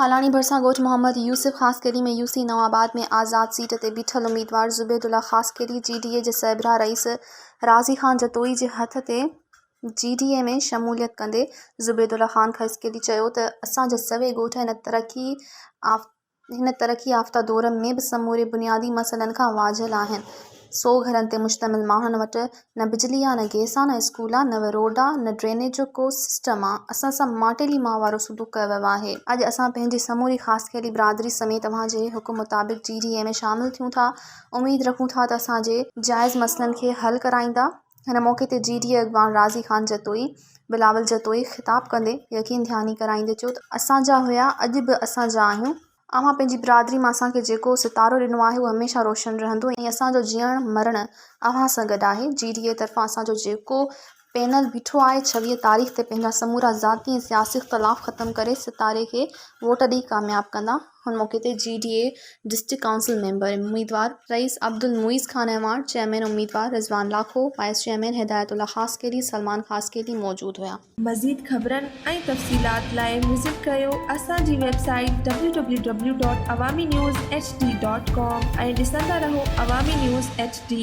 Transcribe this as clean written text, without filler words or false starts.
हालानी भरसा ॻोठ मोहम्मद यूसुफ ख़ासकेरी में यूसी नवाबाद में आज़ाद सीट ते बीठल उम्मीदवार ज़ुबैदुल्ला ख़ासकेरी जीडीए जे सरबराह रईस राज़ी ख़ान जतोई जे हथ ते जीडीए में शमूलियत कंदे ज़ुबैदुल्ला ख़ान ख़ासकेरी चयो त असांजा सभई ॻोठ हिन तरक़ी याफ़्ता दौर में भी समूरे बुनियादी मसइलनि खां वाझियल आहिनि। 100 घरनि ते मुश्तमिल माण्हुनि वटि न बिजली आहे, न गैस आहे, न स्कूल आहे, न रोड आहे, न ड्रेनेज जो को सिस्टम आहे। असां सां माटेली मां वारो सुलूक कयो वियो आहे। अॼु असां पंहिंजी समूरी ख़ासकेरी बिरादरी समेत तव्हांजे हुकुम मुताबिक़ जीडीए में शामिल थियूं था। उम्मीद रखूं था त असांजे जाइज़ मसइलनि खे हल कराईंदा। हिन मौक़े ते जीडीए अॻवान राज़ी ख़ान जतोई बिलावल जतोई ख़िताब कंदे यकीन ध्यानी कराईंदे चयो त असांजा हुया, अॼु बि असांजा आहियूं। अव्हां पंहिंजी बिरादरी मां असांखे जेको सितारो ॾिनो आहे उहो हमेशह रोशन रहंदो ऐं असांजो जीअण मरण अव्हां सां गॾु आहे। जीडीए तरफ़ां असांजो जेको पैनल बीठो आहे 26 तारीख़ ते पंहिंजा समूरा ज़ाती ऐं सियासी इख़्तिलाफ़ ख़तमु करे सितारे खे वोट ॾेई कामयाबु कंदा। हुन मौक़े ते जीडीए डिस्ट्रिक्ट काउंसिल मेंबर उम्मीदवार रईस अब्दुल मुईज़ खान अहमद, चेयरमैन उम्मीदवार रिज़वान लाखो, वाइस चेयरमैन हिदायतुल्ला ख़ासकेरी, सलमान ख़ासकेरी मौजूदु हुआ। मज़ीद ख़बरनि ऐं तफ़सीलात लाइ विज़िट कयो असांजी वेबसाइट www.awamiNewsHD.com ऐं ॾिसंदा रहो अवामी न्यूज़ HD।